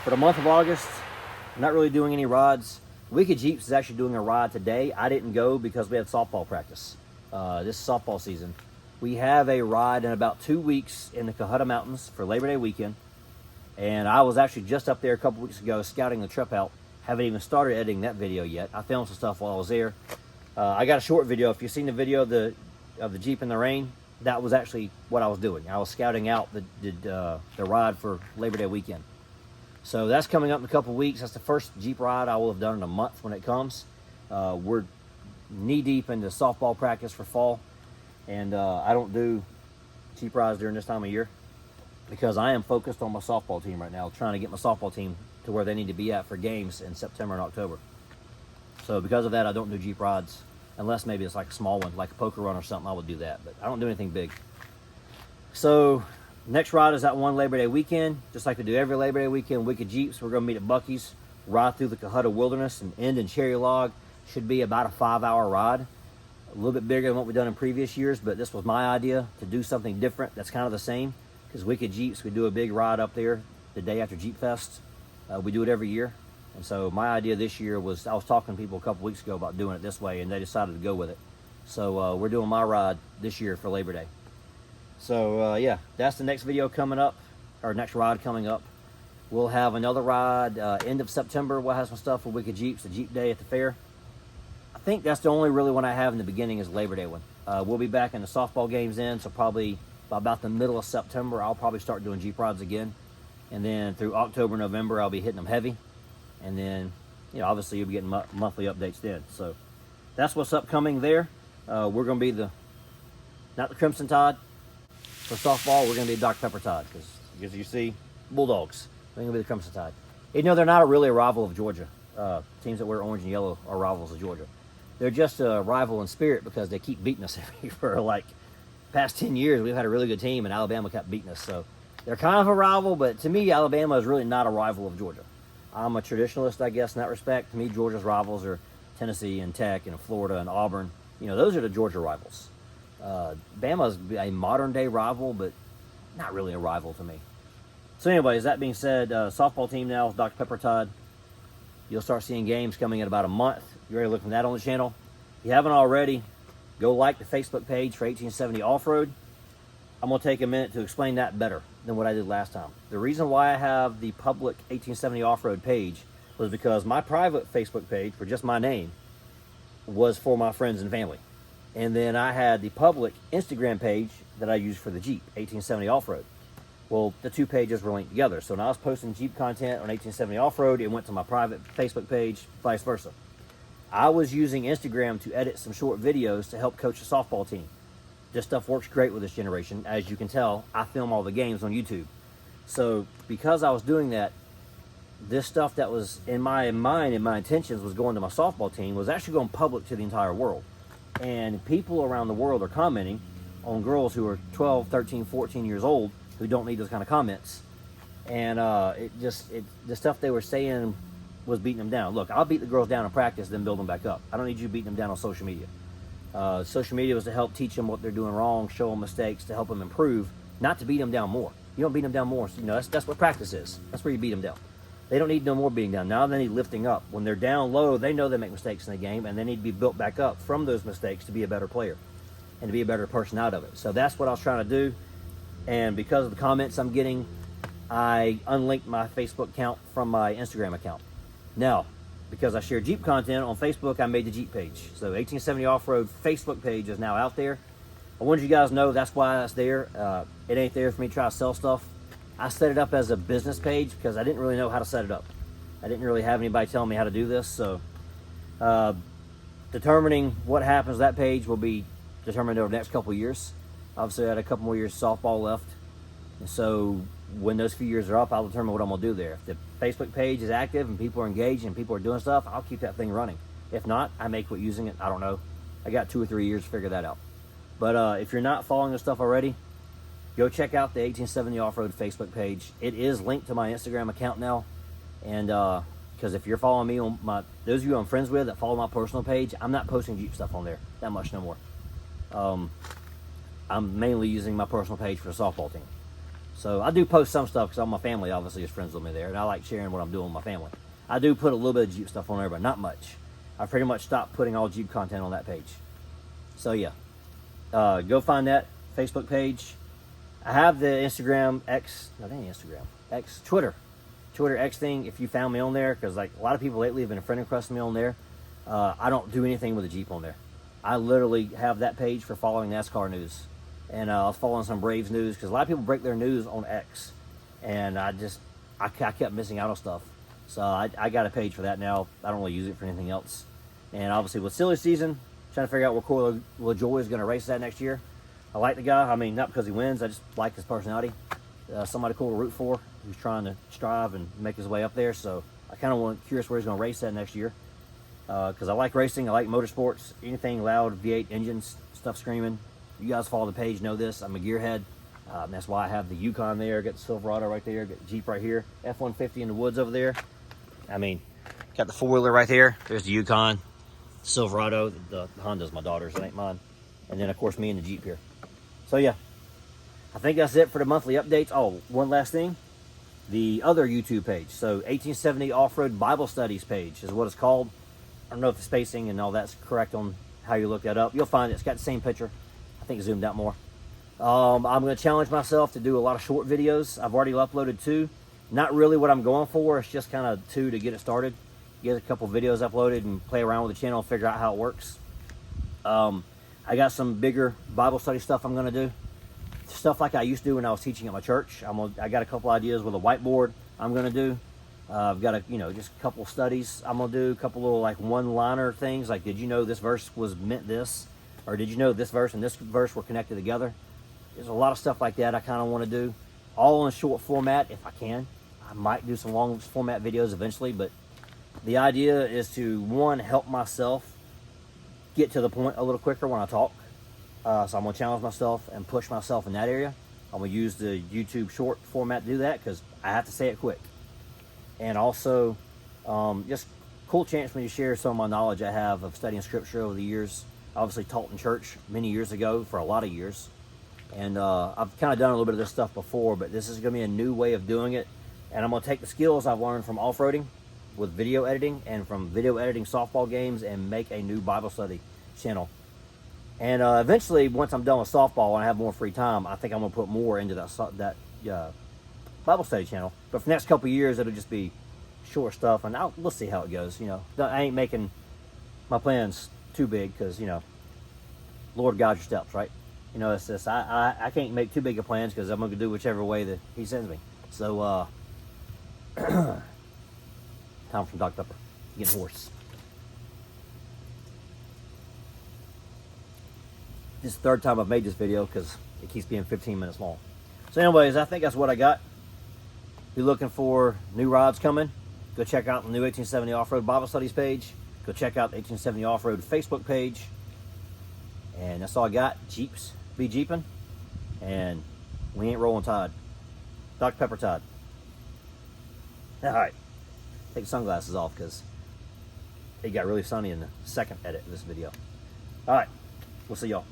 For the month of August, I'm not really doing any rides. Wicked Jeeps is actually doing a ride today. I didn't go because we had softball practice. This is softball season. We have a ride in about 2 weeks in the Cohutta Mountains for Labor Day weekend. And I was actually just up there a couple weeks ago scouting the trip out. Haven't even started editing that video yet. I filmed some stuff while I was there. I got a short video. If you've seen the video of the Jeep in the rain, that was actually what I was doing. I was scouting out the ride for Labor Day weekend. So that's coming up in a couple weeks. That's the first Jeep ride I will have done in a month when it comes. We're knee deep into softball practice for fall. And I don't do Jeep rides during this time of year because I am focused on my softball team right now, trying to get my softball team to where they need to be at for games in September and October. So because of that, I don't do Jeep rides unless maybe it's like a small one, like a poker run or something. I would do that, but I don't do anything big. So next ride is that one Labor Day weekend. Just like we do every Labor Day weekend, Wicked Jeeps. We're going to meet at Buc-ee's, ride through the Cohutta Wilderness and end in Cherry Log. Should be about a 5-hour ride. A little bit bigger than what we've done in previous years, but this was my idea to do something different that's kind of the same. Because Wicked Jeeps, we do a big ride up there the day after Jeep Fest. We do it every year. And so my idea this year was, I was talking to people a couple weeks ago about doing it this way, and they decided to go with it. So we're doing my ride this year for Labor Day. So yeah, that's the next video coming up, or next ride coming up. We'll have another ride end of September. We'll have some stuff for Wicked Jeeps, the Jeep Day at the fair. I think that's the only really one I have in the beginning is Labor Day one. We'll be back in the softball games then, so probably by about the middle of September, I'll probably start doing Jeep rides again. And then through October, November, I'll be hitting them heavy. And then, you know, obviously you'll be getting monthly updates then. So that's what's upcoming there. We're going to be not the Crimson Tide for softball. We're going to be Dr. Pepper Tide because, as you see, Bulldogs. They're going to be the Crimson Tide. Even though they're not really a rival of Georgia. Teams that wear orange and yellow are rivals of Georgia. They're just a rival in spirit because they keep beating us for like past 10 years. We've had a really good team, and Alabama kept beating us. So they're kind of a rival, but to me, Alabama is really not a rival of Georgia. I'm a traditionalist, I guess, in that respect. To me, Georgia's rivals are Tennessee and Tech and Florida and Auburn. You know, those are the Georgia rivals. Bama's a modern-day rival, but not really a rival to me. So anyways, that being said, softball team now with Dr. Pepper Tide. You'll start seeing games coming in about a month. You're ready to look for that on the channel. If you haven't already, go like the Facebook page for 1870 Off-Road. I'm going to take a minute to explain that better than what I did last time. The reason why I have the public 1870 Off-Road page was because my private Facebook page for just my name was for my friends and family. And then I had the public Instagram page that I used for the Jeep, 1870 Off-Road. Well, the two pages were linked together. So when I was posting Jeep content on 1870 Off-Road, it went to my private Facebook page, vice versa. I was using Instagram to edit some short videos to help coach the softball team. This stuff works great with this generation. As you can tell, I film all the games on YouTube. So because I was doing that, this stuff that was in my mind and my intentions was going to my softball team was actually going public to the entire world. And people around the world are commenting on girls who are 12, 13, 14 years old who don't need those kind of comments. And the stuff they were saying was beating them down. Look, I'll beat the girls down in practice, then build them back up. I don't need you beating them down on social media. Social media was to help teach them what they're doing wrong, show them mistakes, to help them improve, not to beat them down more. You don't beat them down more. You know, that's what practice is. That's where you beat them down. They don't need no more beating down. Now they need lifting up. When they're down low, they know they make mistakes in the game, and they need to be built back up from those mistakes to be a better player and to be a better person out of it. So that's what I was trying to do. And because of the comments I'm getting, I unlinked my Facebook account from my Instagram account. Now, because I share Jeep content on Facebook, I made the Jeep page. So 1870 Off-Road Facebook page is now out there. I wanted you guys to know that's why that's there. It ain't there for me to try to sell stuff. I set it up as a business page because I didn't really know how to set it up. I didn't really have anybody telling me how to do this. So determining what happens to that page will be determined over the next couple of years. Obviously, I had a couple more years of softball left. And so when those few years are up, I'll determine what I'm going to do there. If the Facebook page is active and people are engaged and people are doing stuff, I'll keep that thing running. If not, I may quit using it. I don't know. I got 2 or 3 years to figure that out. But if you're not following this stuff already, go check out the 1870 Off-Road Facebook page. It is linked to my Instagram account now. And because if you're following me on those of you I'm friends with that follow my personal page, I'm not posting Jeep stuff on there that much no more. I'm mainly using my personal page for the softball team. So I do post some stuff because all my family obviously is friends with me there, and I like sharing what I'm doing with my family. I do put a little bit of Jeep stuff on there, but not much. I pretty much stopped putting all Jeep content on that page. So yeah, go find that Facebook page. I have the Instagram X, no, that ain't Instagram, X, Twitter X thing. If you found me on there, because like a lot of people lately have been friend requesting me on there. I don't do anything with a Jeep on there. I literally have that page for following NASCAR news, and I was following some Braves news because a lot of people break their news on X, and I kept missing out on stuff. So I got a page for that now. I don't really use it for anything else. And obviously with silly season, trying to figure out where Corey LaJoie is going to race that next year. I like the guy. I mean, not because he wins. I just like his personality. Somebody cool to root for who's trying to strive and make his way up there. So I kind of curious where he's going to race that next year. Because I like racing. I like motorsports. Anything loud, V8 engines, stuff screaming. You guys follow the page know this. I'm a gearhead. That's why I have the Yukon there. Got the Silverado right there. Got the Jeep right here. F-150 in the woods over there. I mean, got the four-wheeler right there. There's the Yukon. Silverado. The Honda's my daughter's. It ain't mine. And then, of course, me and the Jeep here. So, yeah. I think that's it for the monthly updates. Oh, one last thing. The other YouTube page. So, 1870 Off-Road Bible Studies page is what it's called. I don't know if the spacing and all that's correct on how you look that up. You'll find it's got the same picture. I think zoomed out more. I'm going to challenge myself to do a lot of short videos. I've already uploaded 2. Not really what I'm going for. It's just kind of 2 to get it started. Get a couple videos uploaded and play around with the channel and figure out how it works. I got some bigger Bible study stuff I'm going to do. Stuff like I used to do when I was teaching at my church. I got a couple ideas with a whiteboard I'm going to do. I've got just a couple studies I'm going to do. A couple little like one-liner things. Like, did you know this verse was meant this? Or did you know this verse and this verse were connected together? There's a lot of stuff like that I kind of want to do. All in short format if I can. I might do some long format videos eventually, but the idea is to, one, help myself get to the point a little quicker when I talk. So I'm going to challenge myself and push myself in that area. I'm going to use the YouTube short format to do that because I have to say it quick. And also, just cool chance for me to share some of my knowledge I have of studying scripture over the years. Obviously taught in church many years ago for a lot of years. And I've kind of done a little bit of this stuff before, but this is going to be a new way of doing it. And I'm going to take the skills I've learned from off-roading with video editing and from video editing softball games and make a new Bible study channel. And eventually, once I'm done with softball and I have more free time, I think I'm going to put more into that Bible study channel. But for the next couple of years, it'll just be short stuff, and we'll see how it goes. I ain't making my plans too big because, Lord guides your steps, right? It's this. I can't make too big of plans because I'm going to do whichever way that He sends me. So, time from Dr. Pepper. Getting hoarse. This is the third time I've made this video because it keeps being 15 minutes long. So anyways, I think that's what I got. If you're looking for new rods coming, go check out the new 1870 Off-Road Bible Studies page. Go check out the 1870 Off-Road Facebook page. And that's all I got. Jeeps be jeeping. And we ain't rolling Tide. Dr. Pepper Tide. Alright. Take the sunglasses off because it got really sunny in the second edit of this video. Alright. We'll see y'all.